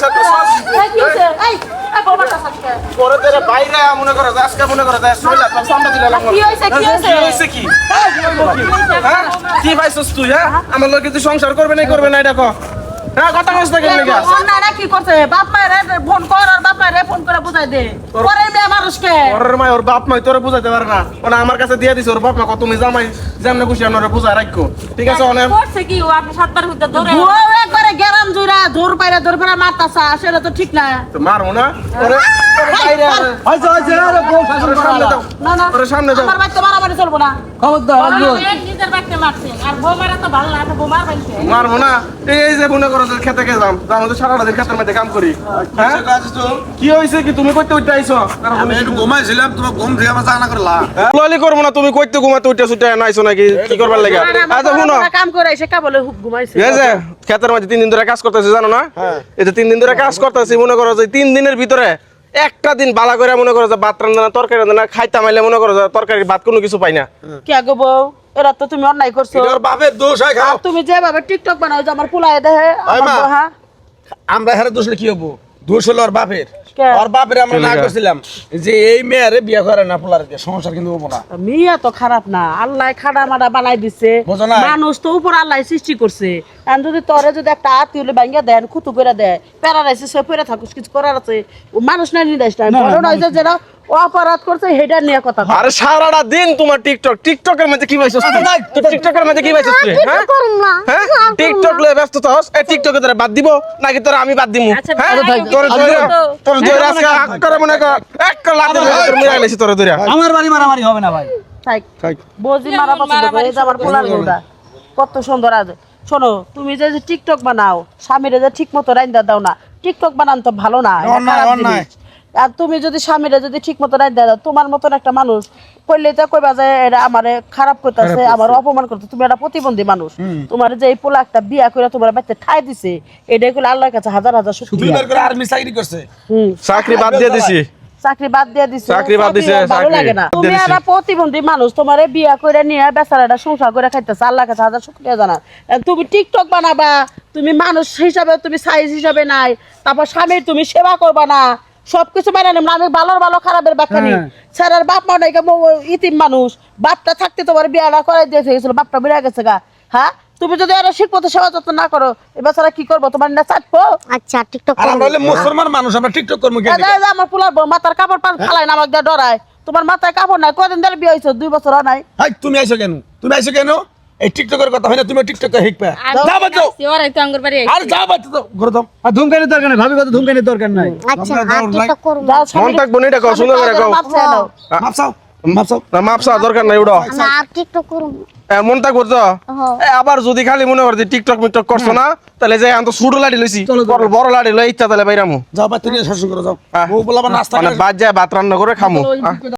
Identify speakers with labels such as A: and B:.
A: সাথে পরে তোর বাইরে মনে করো আজকে মনে করো শৈলা তোর সামনে দিলে লাগবে কি হইছে কি হ্যাঁ কি পাইছস তুই হ্যাঁ আমার লগে তুই সংসার করবে না এটা কো হ্যাঁ কথা কইছ না কেন লাগা
B: না কি করছে বাপ মায়ের ফোন কর আর বাপ মায়ের ফোন করে বুঝাই দে পরে মেয়ে মানুষকে
A: ওর মা ওর বাপ মা তোরে বুঝাইতে পারে না ওনা আমার কাছে দিয়ে দিছে ওর বাপ মা কত তুমি জামাই যেমনে খুশি আমরা বুঝাই রাখো ঠিক আছে অনেক
C: করছে কি ও আপনি সাতবার হইতে ধরে
B: ও একবারে গেরাম জুরা দৌড় ফেরা মারতাছা সেটা তো ঠিক না
A: তো মারবো না ওরে বাইরে
D: হইছে আরে বউ শাসন করা
B: না
A: ওরে সামনে যাও
B: আমার বাচ্চা মারামারি চলবো না
D: খবরদার
C: নিজের বাড়িতে মারছেন আর বউ মারা তো ভালো না বউ মার বাইছে
A: মারবো না এই যে মনে করো যে খেতে গেলাম আমাদের সারাটা দিন খেতের মধ্যে কাম করি হ্যাঁ কি হইছে কি তুমি কইতে উঠতে আইছো
E: আমি একটু ঘুমাইছিলাম তোমার ঘুম থেকে আমার জানা করলা
A: ললি করবো না তুমি কইতে ঘুমাতে উঠতে ছুটে আইছো নাকি কি করবার লাগে আচ্ছা শুনো
B: কাম করে এসে কা বলে ঘুমাইছে
A: এই যে খেতের মধ্যে 3 দিন ধরে কাজ করতেছি জানো না এই যে 3 দিন ধরে কাজ করতেছি মনে করো যে 3 দিনের ভিতরে একটা দিন বালা করে মনে করো যে ভাত রান্না তরকারি রান্না খাইতে মাইলে মনে করো যে তরকারি ভাত কোনো কিছু পাই না
B: কি আগো বউ এরা তো তুমি অন্যায় করছো
E: তোর বাপের দোষ হয় খাও
B: তুমি যেভাবে টিকটক বানাও যে আমার পোলায় দেহে আমার বউ, হ্যাঁ
E: আমরা হেরে দোষ হলে কি হবো দোষ হলো ওর বাপের
B: কে?
E: ওর বাপের আমরা না করছিলাম যে এই মেয়েরে বিয়ে করে না পোলার দিয়ে সংসার কিন্তু হবো না
B: মিয়া তো খারাপ না আল্লাহ খাড়া মাডা বানাই দিছে
E: বোঝো না?
B: মানুষ তো উপর আল্লাহ সৃষ্টি করছে আর যদি তোরে যদি একটা আত্মীয় ভাঙ্গা দেন খুতু করে দেয় প্যারালাইসিস সে পড়ে থাকুস কিছু করার আছে ও মানুষ না নিদাইস না বড় নয় যে যেটা অপরাধ করছে হেডা নিয়ে কথা কয়।
A: আরে সারাটা দিন তোমার টিকটকের মধ্যে কি পাইছস তুই টিকটকের মধ্যে কি পাইছস তুই হ্যাঁ হ্যাঁ টিকটক লয়ে ব্যস্ত থাকস এই টিকটকে তোরা বাদ দিব নাকি তোরা আমি বাদ দিমু
C: আচ্ছা,
A: হ্যাঁ
C: ভাই,
A: তোর জয়রা আজকে করে মনে কর এক লাতে তোর মিলাই লাইছি তোর ধরে
D: আমার বাড়ি মারামারি হবে না ভাই
B: থাক বজি মারা পছন্দ করে এই যে আমার পোলার বউটা কত সুন্দর আছে শোনো তুমি যে টিকটক বানাও স্বামীরে যে ঠিক মতো রাইন্দা দাও না টিকটক বানান তো ভালো না এটা
E: অন্যায়,
B: খারাপ
E: অন্যায়।
B: জিনিস। আর তুমি যদি স্বামীরে যদি ঠিক মতো রাইন্দা দাও তোমার মতন একটা মানুষ কইলে তো কইবা যে এটা আমারে খারাপ করতেছে আমার অপমান করতে তুমি একটা প্রতিবন্ধী মানুষ তোমার যে এই পোলা একটা বিয়া করে তোমার বাচ্চা ঠাই দিছে এটাই কইলে আল্লাহর কাছে হাজার হাজার শুকরিয়া
E: দুইবার করে আর্মি চাকরি করছে
A: চাকরি বাদ দিয়ে দিছি
B: চাকরি বাদ দিয়ে দিছে
A: চাকরি বাদ দিছে,
B: ভালো
A: চাকরি
B: লাগে না
A: বাদ দিয়ে
B: তুমি
A: দিছে।
B: একটা প্রতিবন্ধী মানুষ তোমারে বিয়া করে নিয়ে বেচারাটা সংসার করে খাইতেছে আল্লাহর কাছে হাজার শুকরিয়া জানা তুমি টিকটক বানাবা তুমি মানুষ হিসাবে তুমি সাইজ হিসাবে নাই তারপর স্বামীর তুমি সেবা করবা না সবকিছু মানে আমি ভালো খারাপের ব্যাখ্যা নেই স্যারের বাপ মা নাই ইতিম মানুষ বাপটা থাকতে তোমার বিয়াটা করাই দিয়ে গেছিল বাপটা বেড়ে গেছে গা হ্যাঁ তুমি যদি আরো শিখ মতো সেবা যত্ন না করো এ বেচারা কি করবো তোমার না চাটবো
F: আচ্ছা টিকটক
E: আর আমরা হলে মুসলমান মানুষ আমরা টিকটক করবো কেন
B: আমার পোলার বউ মাথার কাপড় পান ফালাই না আমাকে ডরায় তোমার মাথায় কাপড় নাই কদিন ধরে বিয়ে হয়েছে 2 বছর নাই
E: হাই তুমি আইছো কেন এই টিকটকের কথা হয় না তুমি টিকটক শিখবা যাও বাচ্চা
C: ওরাই তো আঙ্গুর বাড়ি
E: আর যাও বাচ্চা তো ঘরে দাও
D: আর ধুমকানির দরকার নাই ভাবি কত ধুমকানির দরকার নাই
F: আচ্ছা আর টিকটক করব
B: যাও
A: মন থাকবো না এটা কও সুন্দর করে কও
E: মাপসাও
A: না মাপসা দরকার নাই উড়ো
F: না আর টিকটক করব
A: মন থাকবো তো
F: হ্যাঁ।
A: আবার যদি খালি মনে কর যে টিকটক মিকটক করছো না তাহলে যে আমি তো ছোট লাড়ি লইছি বড় লাড়ি লই ইচ্ছা তাহলে বাইরামু
E: যাও বাচ্চা নিয়ে শাসন করে যাও ও বলবা নাস্তা
A: মানে বাদ যায় ভাত রান্না করে খামু